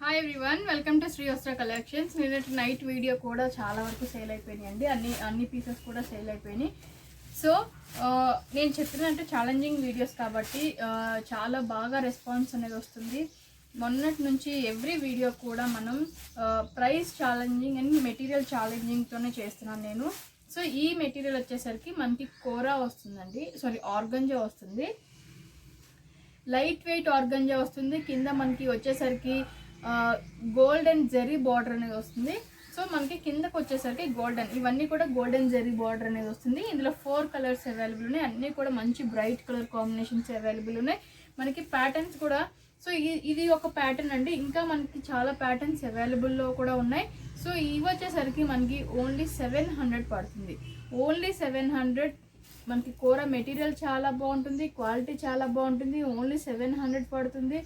Hi everyone, welcome to Sri Vastra collections. నిన్నటి night video కూడా చాలా వరకు సేల్ అయిపోయినాయి అండి. అన్ని పీసెస్ కూడా సేల్ అయిపోయినాయి. సో నేను చెప్పినట్టు ఛాలెంజింగ్ వీడియోస్ కాబట్టి చాలా బాగా రెస్పాన్స్ అనేది వస్తుంది. మొన్నటి నుంచి ఎవ్రీ వీడియో కూడా మనం ప్రైస్ ఛాలెంజింగ్ అండ్ మెటీరియల్ ఛాలెంజింగ్తోనే చేస్తున్నాను నేను. సో ఈ మెటీరియల్ వచ్చేసరికి మనకి కోరా వస్తుందండి, ఆర్గంజా వస్తుంది. లైట్ వెయిట్ ఆర్గంజా వస్తుంది. కింద మనకి వచ్చేసరికి గోల్డ్ అండ్ జెరీ బార్డర్ అనేది వస్తుంది. సో మనకి కిందకు వచ్చేసరికి గోల్డెన్, ఇవన్నీ కూడా గోల్డెన్ జెరీ బార్డర్ అనేది వస్తుంది. ఇందులో 4 కలర్స్ అవైలబుల్ ఉన్నాయి. అన్నీ కూడా మంచి బ్రైట్ కలర్ కాంబినేషన్స్ అవైలబుల్ ఉన్నాయి. మనకి ప్యాటర్న్స్ కూడా సో ఇది ఒక ప్యాటర్న్ అండి. ఇంకా మనకి చాలా ప్యాటర్న్స్ అవైలబుల్లో కూడా ఉన్నాయి. సో ఇవి వచ్చేసరికి మనకి ఓన్లీ 700 పడుతుంది. ఓన్లీ 700. మనకి కోరా మెటీరియల్ చాలా బాగుంటుంది, క్వాలిటీ చాలా బాగుంటుంది. ఓన్లీ 700 పడుతుంది.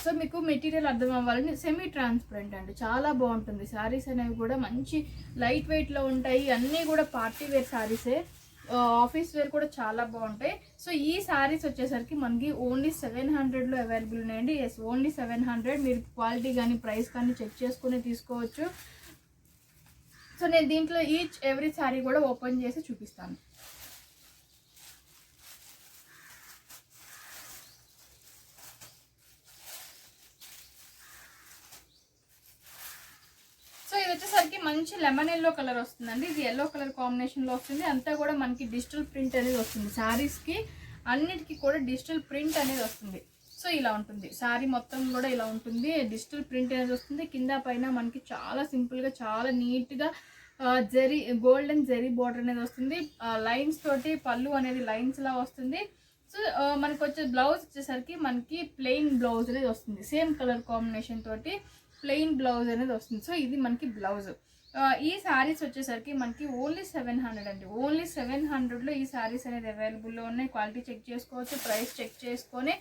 సో మీకు మెటీరియల్ అర్థం అవ్వాలని సెమీ ట్రాన్స్పరెంట్ అండి, చాలా బాగుంటుంది. శారీస్ అనేవి కూడా మంచి లైట్ వెయిట్లో ఉంటాయి. అన్నీ కూడా పార్టీ వేర్ శారీసే, ఆఫీస్ వేర్ కూడా చాలా బాగుంటాయి. సో ఈ శారీస్ వచ్చేసరికి మనకి ఓన్లీ 700లో అవైలబుల్ ఉన్నాయండి. Yes, only 700. మీరు క్వాలిటీ కానీ ప్రైస్ కానీ చెక్ చేసుకుని తీసుకోవచ్చు. సో నేను దీంట్లో ఈచ్ ఎవ్రీ శారీ కూడా ఓపెన్ చేసి చూపిస్తాను. సో ఇది వచ్చేసరికి మంచి లెమన్ ఎల్లో కలర్ వస్తుందండి. ఇది ఎల్లో కలర్ కాంబినేషన్లో వస్తుంది. అంతా కూడా మనకి డిజిటల్ ప్రింట్ అనేది వస్తుంది. శారీస్కి అన్నిటికీ కూడా డిజిటల్ ప్రింట్ అనేది వస్తుంది. సో ఇలా ఉంటుంది శారీ మొత్తం కూడా, ఇలా ఉంటుంది. డిజిటల్ ప్రింట్ అనేది వస్తుంది. కింద పైన మనకి చాలా సింపుల్గా, చాలా నీట్గా జెరీ గోల్డెన్ జెరీ బార్డర్ అనేది వస్తుంది. లైన్స్ తోటి పళ్ళు అనేది లైన్స్ లా వస్తుంది. సో మనకి వచ్చే బ్లౌజ్ వచ్చేసరికి మనకి ప్లెయిన్ బ్లౌజ్ అనేది వస్తుంది. సేమ్ కలర్ కాంబినేషన్ తోటి ప్లెయిన్ బ్లౌజ్ అనేది వస్తుంది. సో ఇది మనకి బ్లౌజ్. ఈ శారీస్ వచ్చేసరికి మనకి ఓన్లీ 700 అండి. ఓన్లీ 700లో ఈ శారీస్ అనేది అవైలబుల్లో ఉన్నాయి. క్వాలిటీ చెక్ చేసుకోవచ్చు, ప్రైస్ చెక్ చేసుకొని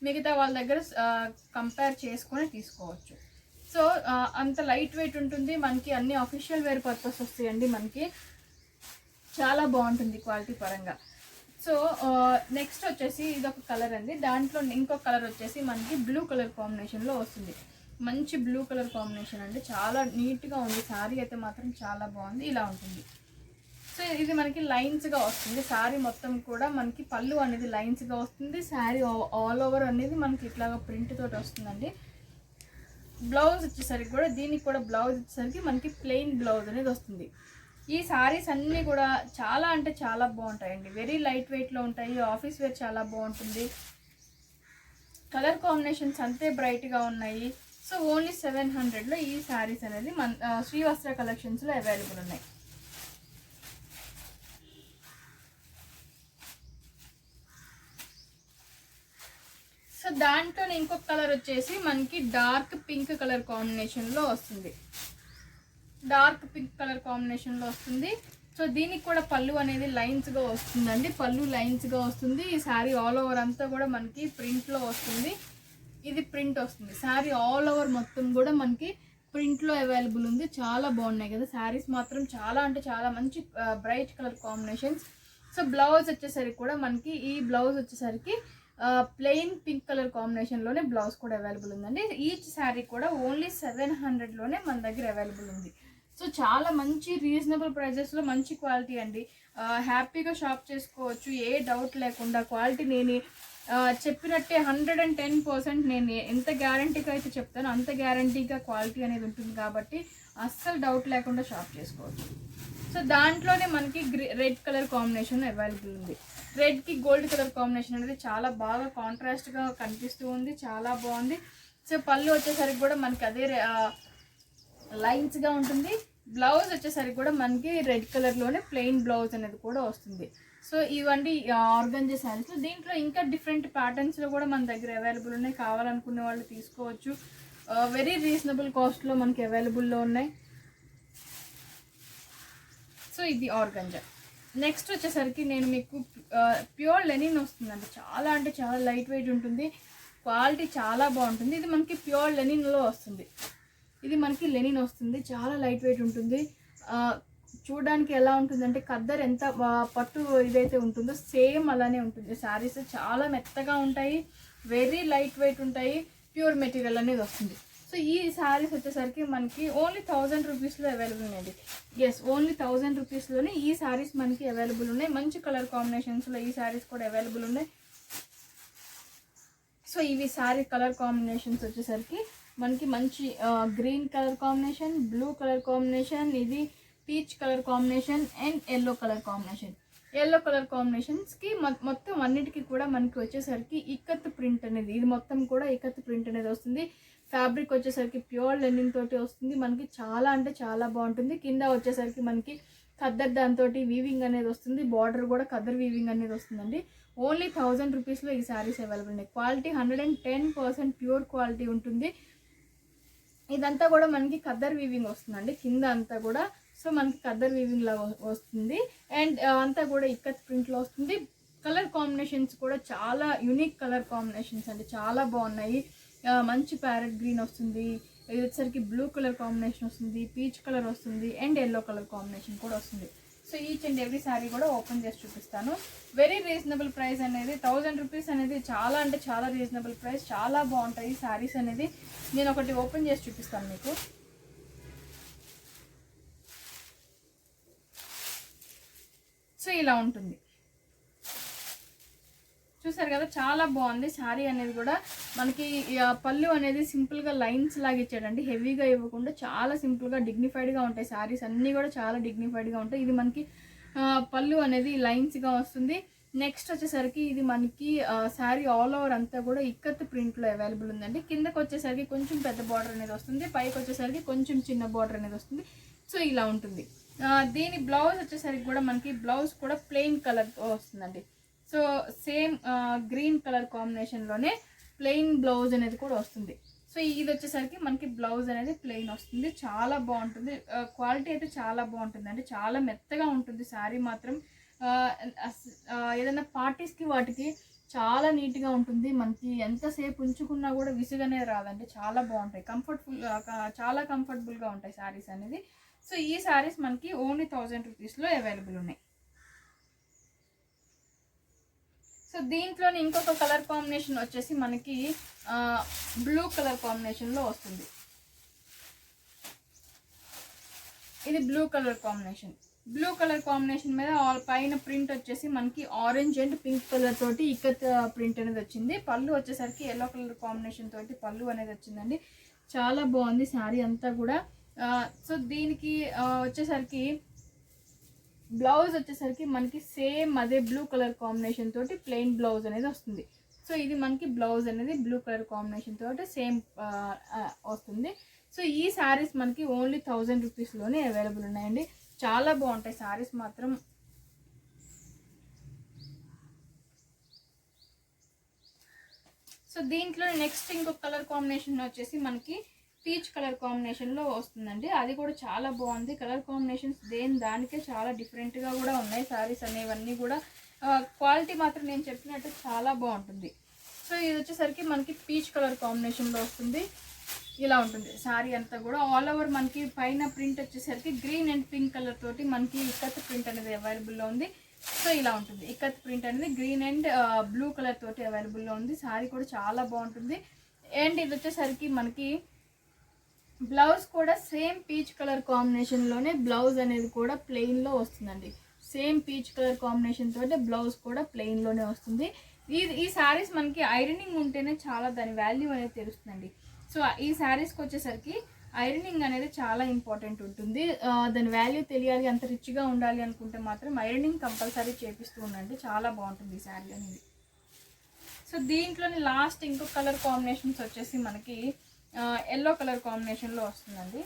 మిగతా వాళ్ళ దగ్గర కంపేర్ చేసుకొని తీసుకోవచ్చు. సో అంత లైట్ వెయిట్ ఉంటుంది. మనకి అన్ని అఫీషియల్ వేర్ పర్పస్ వస్తాయండి. మనకి చాలా బాగుంటుంది క్వాలిటీ పరంగా. సో నెక్స్ట్ వచ్చేసి ఇదొక కలర్ అండి. దాంట్లో ఇంకొక కలర్ వచ్చేసి మనకి బ్లూ కలర్ కాంబినేషన్లో వస్తుంది. మంచి బ్లూ కలర్ కాంబినేషన్ అండి, చాలా నీట్గా ఉంది. శారీ అయితే మాత్రం చాలా బాగుంది. ఇలా ఉంటుంది. సో ఇది మనకి లైన్స్గా వస్తుంది. శారీ మొత్తం కూడా మనకి పళ్ళు అనేది లైన్స్గా వస్తుంది. శారీ ఆల్ ఓవర్ అనేది మనకి ఇట్లాగా ప్రింట్ తోటి వస్తుందండి. బ్లౌజ్ వచ్చేసరికి కూడా, దీనికి కూడా బ్లౌజ్ వచ్చేసరికి మనకి ప్లెయిన్ బ్లౌజ్ అనేది వస్తుంది. ఈ శారీస్ అన్నీ కూడా చాలా అంటే చాలా బాగుంటాయండి. వెరీ లైట్ వెయిట్లో ఉంటాయి. ఆఫీస్ వేర్ చాలా బాగుంటుంది. కలర్ కాంబినేషన్స్ అంతే బ్రైట్గా ఉన్నాయి. సో ఓన్లీ 700లో ఈ శారీస్ అనేది మన శ్రీ వస్త్ర కలెక్షన్స్లో అవైలబుల్ ఉన్నాయి. సో దాంట్లో ఇంకొక కలర్ వచ్చేసి మనకి డార్క్ పింక్ కలర్ కాంబినేషన్లో వస్తుంది. డార్క్ పింక్ కలర్ కాంబినేషన్లో వస్తుంది. సో దీనికి కూడా పళ్ళు అనేది లైన్స్గా వస్తుందండి. పళ్ళు లైన్స్గా వస్తుంది. ఈ శారీ ఆల్ ఓవర్ అంతా కూడా మనకి ప్రింట్లో వస్తుంది. ఇది ప్రింట్ వస్తుంది. శారీ ఆల్ ఓవర్ మొత్తం కూడా మనకి ప్రింట్లో అవైలబుల్ ఉంది. చాలా బాగున్నాయి కదా శారీస్ మాత్రం, చాలా అంటే చాలా మంచి bright colour combinations. So blouse వచ్చేసరికి కూడా మనకి ఈ బ్లౌజ్ వచ్చేసరికి ప్లెయిన్ పింక్ కలర్ కాంబినేషన్లోనే బ్లౌజ్ కూడా అవైలబుల్ ఉందండి. ఈచ్ శారీ కూడా ఓన్లీ 700లోనే మన దగ్గర అవైలబుల్ ఉంది. సో చాలా మంచి రీజనబుల్ ప్రైజెస్లో మంచి క్వాలిటీ అండి. హ్యాపీగా షాప్ చేసుకోవచ్చు, ఏ డౌట్ లేకుండా. క్వాలిటీ నేను చెప్పినట్టే 110% నేను ఎంత గ్యారంటీగా అయితే చెప్తానో అంత గ్యారంటీగా క్వాలిటీ అనేది ఉంటుంది. కాబట్టి అస్సలు డౌట్ లేకుండా షాప్ చేసుకోవచ్చు. సో దాంట్లోనే మనకి రెడ్ కలర్ కాంబినేషన్ అవైలబుల్ ఉంది. రెడ్కి గోల్డ్ కలర్ కాంబినేషన్ అనేది చాలా బాగా కాంట్రాస్ట్గా కనిపిస్తూ ఉంది. చాలా బాగుంది. సో పళ్ళు వచ్చేసరికి కూడా మనకి అదే లైన్స్గా ఉంటుంది. బ్లౌజ్ వచ్చేసరికి కూడా మనకి రెడ్ కలర్లోనే ప్లెయిన్ బ్లౌజ్ అనేది కూడా వస్తుంది. సో ఇవన్నీ ఆర్గంజా శారీస్. దీంట్లో ఇంకా డిఫరెంట్ ప్యాటర్న్స్లో కూడా మన దగ్గర అవైలబుల్ ఉన్నాయి. కావాలనుకునే వాళ్ళు తీసుకోవచ్చు. వెరీ రీజనబుల్ కాస్ట్లో మనకి అవైలబుల్లో ఉన్నాయి. సో ఇది ఆర్గంజా. నెక్స్ట్ వచ్చేసరికి నేను మీకు ప్యూర్ లెనిన్ వస్తుందండి. చాలా అంటే చాలా లైట్ వెయిట్ ఉంటుంది. క్వాలిటీ చాలా బాగుంటుంది. ఇది మనకి ప్యూర్ లెనిన్లో వస్తుంది. ఇది మనకి లెనిన్ వస్తుంది. చాలా లైట్ వెయిట్ ఉంటుంది. చూడడానికి ఎలా ఉంటుందంటే ఖద్దర్ ఎంత పట్టు ఇదైతే ఉంటుందో సేమ్ అలానే ఉంటుంది. శారీస్ చాలా మెత్తగా ఉంటాయి, వెరీ లైట్ వెయిట్ ఉంటాయి. ప్యూర్ మెటీరియల్ అనేది వస్తుంది. సో ఈ శారీస్ వచ్చేసరికి మనకి ఓన్లీ 1000 రూపీస్లో అవైలబుల్ ఉన్నాయండి. ఎస్, ఓన్లీ 1000 రూపీస్లోనే ఈ శారీస్ మనకి అవైలబుల్ ఉన్నాయి. మంచి కలర్ కాంబినేషన్స్లో ఈ శారీస్ కూడా అవైలబుల్ ఉన్నాయి. సో ఇవి శారీ కలర్ కాంబినేషన్స్ వచ్చేసరికి మనకి మంచి green colour combination, blue colour combination, ఇది peach colour combination and yellow colour combination. Yellow colour కాంబినేషన్స్కి మొత్తం అన్నిటికీ కూడా మనకి వచ్చేసరికి ఇక్కత్ ప్రింట్ అనేది, ఇది మొత్తం కూడా ఇక్కత్ ప్రింట్ అనేది వస్తుంది. ఫ్యాబ్రిక్ వచ్చేసరికి ప్యూర్ లెనిన్ తోటి వస్తుంది. మనకి చాలా అంటే చాలా బాగుంటుంది. కింద వచ్చేసరికి మనకి ఖద్దర్ దాంతో వీవింగ్ అనేది వస్తుంది. బార్డర్ కూడా ఖద్దర్ వీవింగ్ అనేది వస్తుందండి. ఓన్లీ 1000 రూపీస్లో ఈ శారీస్ అవైలబుల్ ఉన్నాయి. క్వాలిటీ 110% ప్యూర్ క్వాలిటీ ఉంటుంది. ఇదంతా కూడా మనకి ఖద్దర్ వీవింగ్ వస్తుందండి కింద అంతా కూడా. సో మనకి ఖద్దర్ వీవింగ్ లాగా వస్తుంది అండ్ అంతా కూడా ఇక్కత్ ప్రింట్లో వస్తుంది. కలర్ కాంబినేషన్స్ కూడా చాలా యూనిక్ కలర్ కాంబినేషన్స్ అండి, చాలా బాగున్నాయి. మంచి ప్యారెట్ గ్రీన్ వస్తుంది, ఇది వచ్చేసరికి బ్లూ కలర్ కాంబినేషన్ వస్తుంది, పీచ్ కలర్ వస్తుంది అండ్ ఎల్లో కలర్ కాంబినేషన్ కూడా వస్తుంది. So each and every sari కూడా ఓపెన్ చేసి చూపిస్తాను. వెరీ రీజనబుల్ ప్రైస్ అనేది 1000 రూపీస్ అనేది చాలా అంటే చాలా రీజనబుల్ ప్రైస్. చాలా బాగుంటాయి శారీస్ అనేది. నేను ఒకటి ఓపెన్ చేసి చూపిస్తాను మీకు. సో ఇలా ఉంటుంది, చూసారు కదా, చాలా బాగుంది శారీ అనేది కూడా. మనకి పళ్ళు అనేది సింపుల్గా లైన్స్ లాగా ఇచ్చాడండి, హెవీగా ఇవ్వకుండా చాలా సింపుల్గా డిగ్నిఫైడ్గా ఉంటాయి శారీస్ అన్నీ కూడా, చాలా డిగ్నిఫైడ్గా ఉంటాయి. ఇది మనకి పళ్ళు అనేది లైన్స్గా వస్తుంది. నెక్స్ట్ వచ్చేసరికి ఇది మనకి శారీ ఆల్ ఓవర్ అంతా కూడా ఇక్కత్ ప్రింట్లో అవైలబుల్ ఉందండి. కిందకి వచ్చేసరికి కొంచెం పెద్ద బార్డర్ అనేది వస్తుంది, పైకి వచ్చేసరికి కొంచెం చిన్న బార్డర్ అనేది వస్తుంది. సో ఇలా ఉంటుంది. దీని బ్లౌజ్ వచ్చేసరికి కూడా మనకి బ్లౌజ్ కూడా ప్లెయిన్ కలర్ వస్తుందండి. సో సేమ్ గ్రీన్ కలర్ కాంబినేషన్లోనే ప్లెయిన్ బ్లౌజ్ అనేది కూడా వస్తుంది. సో ఇది వచ్చేసరికి మనకి బ్లౌజ్ అనేది ప్లెయిన్ వస్తుంది. చాలా బాగుంటుంది, క్వాలిటీ అయితే చాలా బాగుంటుంది అండి, చాలా మెత్తగా ఉంటుంది శారీ మాత్రం. ఏదైనా పార్టీస్కి వాటికి చాలా నీట్గా ఉంటుంది. మనకి ఎంతసేపు ఉంచుకున్నా కూడా విసుగనే రాదండి, చాలా బాగుంటాయి, చాలా కంఫర్టబుల్గా ఉంటాయి శారీస్ అనేది. సో ఈ శారీస్ మనకి ఓన్లీ 1000 రూపీస్లో అవైలబుల్ ఉన్నాయి. సో దీంట్లోనే ఇంకొక కలర్ కాంబినేషన్ వచ్చేసి మనకి బ్లూ కలర్ కాంబినేషన్లో వస్తుంది. ఇది blue colour combination. Blue colour combination మీద పైన ప్రింట్ వచ్చేసి మనకి ఆరెంజ్ అండ్ పింక్ కలర్ తోటి ఇక్కత్ ప్రింట్ అనేది వచ్చింది. పళ్ళు వచ్చేసరికి ఎల్లో కలర్ కాంబినేషన్ తోటి పళ్ళు అనేది వచ్చిందండి. చాలా బాగుంది శారీ అంతా కూడా. సో దీనికి వచ్చేసరికి బ్లౌజ్ వచ్చేసరికి మనకి సేమ్ అదే బ్లూ కలర్ కాంబినేషన్ తోటి ప్లెయిన్ బ్లౌజ్ అనేది వస్తుంది. సో ఇది మనకి బ్లౌజ్ అనేది బ్లూ కలర్ కాంబినేషన్ తోటి సేమ్ వస్తుంది. సో ఈ శారీస్ మనకి ఓన్లీ 1000 రూపీస్లోనే అవైలబుల్ ఉన్నాయండి. చాలా బాగుంటాయి శారీస్ మాత్రం. సో దీంట్లో నెక్స్ట్ ఇంకొక కలర్ కాంబినేషన్ వచ్చేసి మనకి పీచ్ కలర్ కాంబినేషన్లో వస్తుందండి. అది కూడా చాలా బాగుంది. కలర్ కాంబినేషన్స్ దానికే చాలా డిఫరెంట్గా కూడా ఉన్నాయి శారీస్ అనేవన్నీ కూడా. క్వాలిటీ మాత్రం నేను చెప్పినట్టు చాలా బాగుంటుంది. సో ఇది వచ్చేసరికి మనకి పీచ్ కలర్ కాంబినేషన్లో వస్తుంది. ఇలా ఉంటుంది శారీ అంతా కూడా. ఆల్ ఓవర్ మనకి పైన ప్రింట్ వచ్చేసరికి గ్రీన్ అండ్ పింక్ కలర్ తోటి మనకి ఇక్కత్ ప్రింట్ అనేది అవైలబుల్లో ఉంది. సో ఇలా ఉంటుంది, ఇక్కత్ ప్రింట్ అనేది గ్రీన్ అండ్ బ్లూ కలర్ తోటి అవైలబుల్లో ఉంది. శారీ కూడా చాలా బాగుంటుంది. అండ్ ఇది వచ్చేసరికి మనకి బ్లౌజ్ కూడా సేమ్ పీచ్ కలర్ కాంబినేషన్లోనే బ్లౌజ్ అనేది కూడా ప్లెయిన్లో వస్తుందండి. సేమ్ పీచ్ కలర్ కాంబినేషన్ తోటి బ్లౌజ్ కూడా ప్లెయిన్లోనే వస్తుంది. ఈ శారీస్ మనకి ఐరనింగ్ ఉంటేనే చాలా దాని వాల్యూ అనేది తెలుస్తుందండి. సో ఈ శారీస్కి వచ్చేసరికి ఐరనింగ్ అనేది చాలా ఇంపార్టెంట్ ఉంటుంది. దాని వాల్యూ తెలియాలి, అంత రిచ్గా ఉండాలి అనుకుంటే మాత్రం ఐరనింగ్ కంపల్సరీ చేపిస్తూ ఉండండి, చాలా బాగుంటుంది ఈ శారీ అనేది. సో దీంట్లోని లాస్ట్ ఇంకొక కలర్ కాంబినేషన్స్ వచ్చేసి మనకి ఎల్లో కలర్ కాంబినేషన్లో వస్తుందండి.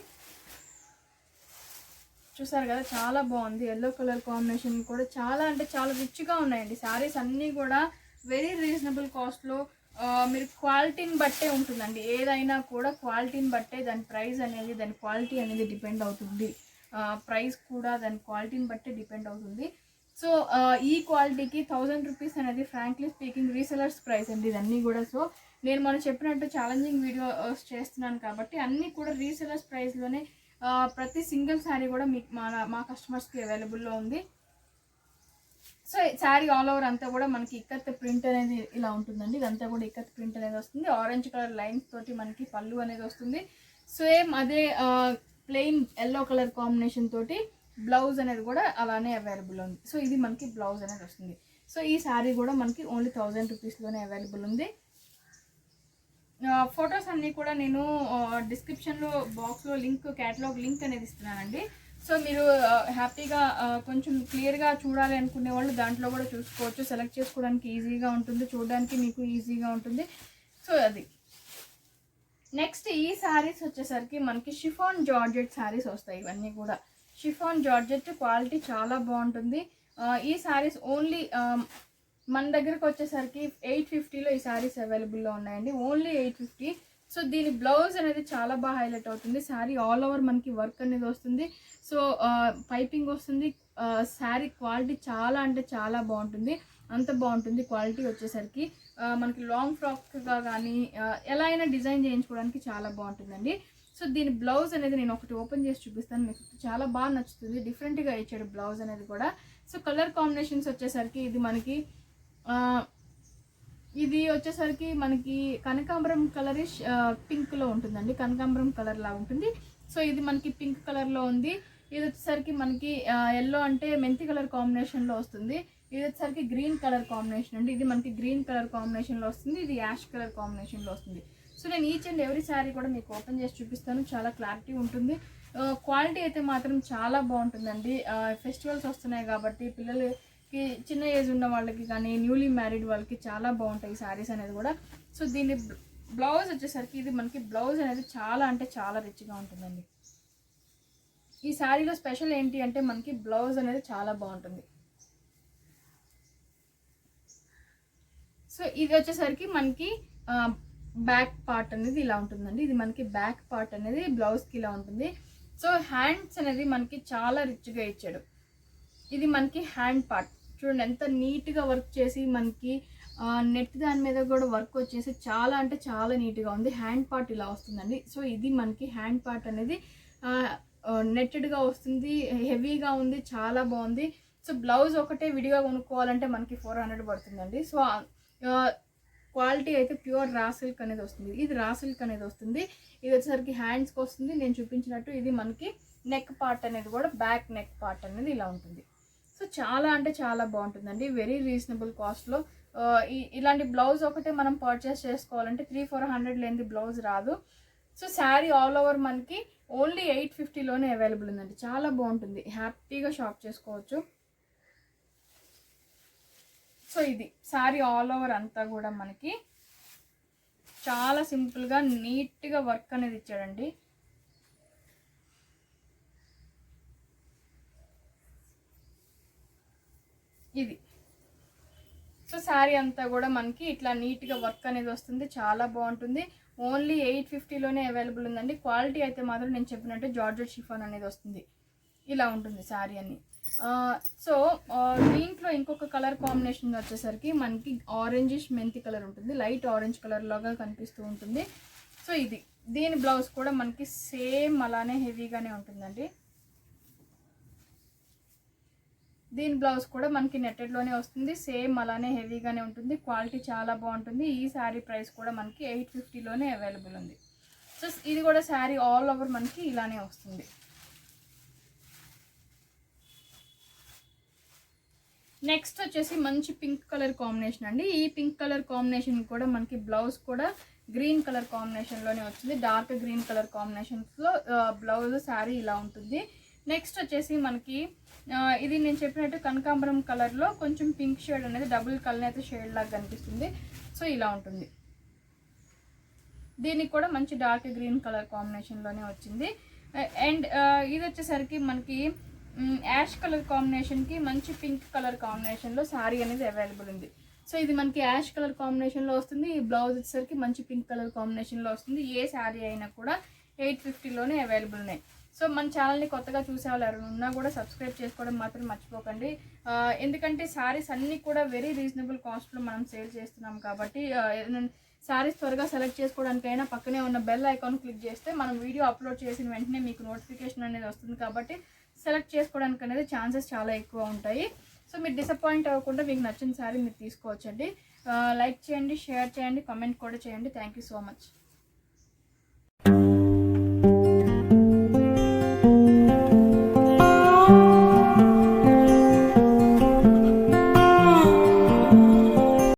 చూసారు కదా, చాలా బాగుంది. ఎల్లో కలర్ కాంబినేషన్ కూడా చాలా అంటే చాలా రిచ్గా ఉన్నాయండి శారీస్ అన్నీ కూడా. వెరీ రీజనబుల్ కాస్ట్లో. మీరు క్వాలిటీని బట్టే ఉంటుందండి, ఏదైనా కూడా క్వాలిటీని బట్టే దాని ప్రైస్ అనేది, దాని క్వాలిటీ అనేది డిపెండ్ అవుతుంది. ప్రైస్ కూడా దాని క్వాలిటీని బట్టే డిపెండ్ అవుతుంది. సో ఈ క్వాలిటీకి 1000 రూపీస్ అనేది ఫ్రాంక్లీ స్పీకింగ్ రీసెలర్స్ ప్రైస్ అండి ఇదన్నీ కూడా. సో నేను మనం చెప్పినట్టు ఛాలెంజింగ్ వీడియోస్ చేస్తున్నాను కాబట్టి అన్నీ కూడా రీసెలర్స్ ప్రైస్లోనే ప్రతి సింగిల్ శారీ కూడా మీకు మా కస్టమర్స్కి అవైలబుల్లో ఉంది. సో శారీ ఆల్ ఓవర్ అంతా కూడా మనకి ఇక్కత్ ప్రింట్ అనేది ఇలా ఉంటుందండి. ఇదంతా కూడా ఇక్కత్ ప్రింట్ అనేది వస్తుంది. ఆరెంజ్ కలర్ లైన్స్ తోటి మనకి పళ్ళు అనేది వస్తుంది. సేమ్ అదే ప్లెయిన్ ఎల్లో కలర్ కాంబినేషన్ తోటి బ్లౌజ్ అనేది కూడా అలానే అవైలబుల్ ఉంది. సో ఇది మనకి బ్లౌజ్ అనేది వస్తుంది. సో ఈ శారీ కూడా మనకి ఓన్లీ 1000 రూపీస్లోనే అవైలబుల్ ఉంది. ఫొటోస్ అన్నీ కూడా నేను డిస్క్రిప్షన్లో బాక్స్లో లింక్, క్యాటలాగ్ లింక్ అనేది ఇస్తున్నానండి. సో మీరు హ్యాపీగా కొంచెం క్లియర్గా చూడాలి అనుకునే వాళ్ళు దాంట్లో కూడా చూసుకోవచ్చు. సెలెక్ట్ చేసుకోవడానికి ఈజీగా ఉంటుంది, చూడడానికి మీకు ఈజీగా ఉంటుంది. సో అది నెక్స్ట్ ఈ శారీస్ వచ్చేసరికి మనకి షిఫాన్ జార్జెట్ శారీస్ వస్తాయి. ఇవన్నీ కూడా షిఫాన్ జార్జెట్ క్వాలిటీ చాలా బాగుంటుంది. ఈ శారీస్ ఓన్లీ మన దగ్గరకు వచ్చేసరికి 850లో ఈ శారీస్ అవైలబుల్లో ఉన్నాయండి. ఓన్లీ 850. సో దీని బ్లౌజ్ అనేది చాలా బాగా హైలైట్ అవుతుంది. శారీ ఆల్ ఓవర్ మనకి వర్క్ అనేది వస్తుంది. సో పైపింగ్ వస్తుంది. శారీ క్వాలిటీ చాలా అంటే చాలా బాగుంటుంది. అంత బాగుంటుంది క్వాలిటీ వచ్చేసరికి. మనకి లాంగ్ ఫ్రాక్గా కానీ ఎలా అయినా డిజైన్ చేయించుకోవడానికి చాలా బాగుంటుందండి. సో దీని బ్లౌజ్ అనేది నేను ఒకటి ఓపెన్ చేసి చూపిస్తాను, మీకు చాలా బాగా నచ్చుతుంది. డిఫరెంట్గా ఇచ్చాడు బ్లౌజ్ అనేది కూడా. సో కలర్ కాంబినేషన్స్ వచ్చేసరికి ఇది వచ్చేసరికి మనకి కనకాంబరం కలరిష్ పింక్లో ఉంటుందండి. కనకాంబరం కలర్ లాగా ఉంటుంది. సో ఇది మనకి పింక్ కలర్లో ఉంది. ఇది వచ్చేసరికి మనకి ఎల్లో అంటే మెంతి కలర్ కాంబినేషన్లో వస్తుంది. ఇది వచ్చేసరికి గ్రీన్ కలర్ కాంబినేషన్ అండి. ఇది మనకి గ్రీన్ కలర్ కాంబినేషన్లో వస్తుంది. ఇది యాష్ కలర్ కాంబినేషన్లో వస్తుంది. సో నేను ఈచ్ అండ్ ఎవ్రీ శారీ కూడా మీకు ఓపెన్ చేసి చూపిస్తాను. చాలా క్లారిటీ ఉంటుంది. క్వాలిటీ అయితే మాత్రం చాలా బాగుంటుందండి. ఫెస్టివల్స్ వస్తున్నాయి కాబట్టి పిల్లలకి, చిన్న ఏజ్ ఉన్న వాళ్ళకి కానీ న్యూలీ మ్యారీడ్ వాళ్ళకి చాలా బాగుంటాయి శారీస్ అనేది కూడా. సో దీని బ్లౌజ్ వచ్చేసరికి ఇది మనకి బ్లౌజ్ అనేది చాలా అంటే చాలా రిచ్గా ఉంటుందండి. ఈ శారీలో స్పెషల్ ఏంటి అంటే మనకి బ్లౌజ్ అనేది చాలా బాగుంటుంది. సో ఇది వచ్చేసరికి మనకి బ్యాక్ పార్ట్ అనేది ఇలా ఉంటుందండి. ఇది మనకి బ్యాక్ పార్ట్ అనేది బ్లౌజ్కి ఇలా ఉంటుంది. సో హ్యాండ్స్ అనేది మనకి చాలా రిచ్గా ఇచ్చాడు. ఇది మనకి హ్యాండ్ పార్ట్ చూడండి ఎంత నీట్గా వర్క్ చేసి మనకి నెట్ దాని మీద కూడా వర్క్ వచ్చేసి చాలా అంటే చాలా నీట్గా ఉంది. హ్యాండ్ పార్ట్ ఇలా వస్తుందండి. సో ఇది మనకి హ్యాండ్ పార్ట్ అనేది నెట్టెడ్గా వస్తుంది, హెవీగా ఉంది, చాలా బాగుంది. సో బ్లౌజ్ ఒకటే విడిగా కొనుక్కోవాలంటే మనకి 400 పడుతుందండి. సో క్వాలిటీ అయితే ప్యూర్ రా సిల్క్ అనేది వస్తుంది. ఇది రా సిల్క్ అనేది వస్తుంది. ఇది వచ్చేసరికి హ్యాండ్స్కి వస్తుంది. నేను చూపించినట్టు ఇది మనకి నెక్ పార్ట్ అనేది కూడా బ్యాక్ నెక్ పార్ట్ అనేది ఇలా ఉంటుంది. సో చాలా అంటే చాలా బాగుంటుందండి. వెరీ రీజనబుల్ కాస్ట్లో ఇలాంటి బ్లౌజ్ ఒకటే మనం పర్చేస్ చేసుకోవాలంటే 300-400 లేనిది బ్లౌజ్ రాదు. సో శారీ ఆల్ ఓవర్ మనకి ఓన్లీ 850లోనే అవైలబుల్ ఉందండి. చాలా బాగుంటుంది, హ్యాపీగా షాప్ చేసుకోవచ్చు. సో ఇది శారీ ఆల్ ఓవర్ అంతా కూడా మనకి చాలా సింపుల్గా నీట్గా వర్క్ అనేది ఇచ్చాడండి. ఇది సో శారీ అంతా కూడా మనకి ఇట్లా నీట్గా వర్క్ అనేది వస్తుంది. చాలా బాగుంటుంది. ఓన్లీ 850లోనే అవైలబుల్ ఉందండి. క్వాలిటీ అయితే మాత్రం నేను చెప్పినట్టు జార్జెట్ షిఫాన్ అనేది వస్తుంది. ఇలా ఉంటుంది శారీ అన్ని. సో దీంట్లో ఇంకొక కలర్ కాంబినేషన్ వచ్చేసరికి మనకి ఆరెంజిష్ మెంతి కలర్ ఉంటుంది. లైట్ ఆరెంజ్ కలర్ లాగా కనిపిస్తూ ఉంటుంది. సో దీని బ్లౌజ్ కూడా మనకి సేమ్ అలానే హెవీగానే ఉంటుందండి. దీని బ్లౌజ్ కూడా మనకి నెట్టెడ్లోనే వస్తుంది. సేమ్ అలానే హెవీగానే ఉంటుంది. క్వాలిటీ చాలా బాగుంటుంది. ఈ శారీ ప్రైస్ కూడా మనకి 850లోనే అవైలబుల్ ఉంది. సో ఇది కూడా శారీ ఆల్ ఓవర్ మనకి ఇలానే వస్తుంది. నెక్స్ట్ వచ్చేసి మంచి పింక్ కలర్ కాంబినేషన్ అండి. ఈ పింక్ కలర్ కాంబినేషన్ కూడా మనకి బ్లౌజ్ కూడా గ్రీన్ కలర్ కాంబినేషన్లోనే వచ్చింది. డార్క్ గ్రీన్ కలర్ కాంబినేషన్స్లో బ్లౌజ్ శారీ ఇలా ఉంటుంది. నెక్స్ట్ వచ్చేసి మనకి ఇది నేను చెప్పినట్టు కనకాంబరం కలర్లో కొంచెం పింక్ షేడ్ అనేది డబుల్ కలర్ అయితే షేడ్ లాగా కనిపిస్తుంది. సో ఇలా ఉంటుంది. దీనికి కూడా మంచి డార్క్ గ్రీన్ కలర్ కాంబినేషన్లోనే వచ్చింది. అండ్ ఇది వచ్చేసరికి మనకి యాష్ కలర్ కాంబినేషన్కి మంచి పింక్ కలర్ కాంబినేషన్లో శారీ అనేది అవైలబుల్ ఉంది. సో ఇది మనకి యాష్ కలర్ కాంబినేషన్లో వస్తుంది. ఈ బ్లౌజ్ వచ్చేసరికి మంచి పింక్ కలర్ కాంబినేషన్లో వస్తుంది. ఏ శారీ అయినా కూడా 850లోనే అవైలబుల్ ఉన్నాయి. సో మన ఛానల్ని కొత్తగా చూసే వాళ్ళు ఎవరైనా ఉన్నా కూడా సబ్స్క్రైబ్ చేసుకోవడం మాత్రం మర్చిపోకండి. ఎందుకంటే శారీస్ అన్నీ కూడా వెరీ రీజనబుల్ కాస్ట్లో మనం సేల్ చేస్తున్నాం కాబట్టి శారీస్ త్వరగా సెలెక్ట్ చేసుకోవడానికైనా పక్కనే ఉన్న బెల్ ఐకాన్ క్లిక్ చేస్తే మనం వీడియో అప్లోడ్ చేసిన వెంటనే మీకు నోటిఫికేషన్ అనేది వస్తుంది. కాబట్టి సెలెక్ట్ చేసుకోవడానికి అనేది ఛాన్సెస్ చాలా ఎక్కువ ఉంటాయి. సో సో మీరు డిసప్పాయింట్ అవ్వకుండా మీకు నచ్చిన శారీ మీరు తీసుకోవచ్చండి. లైక్ చేయండి, షేర్ చేయండి, కామెంట్ కూడా చేయండి. Thank you so much.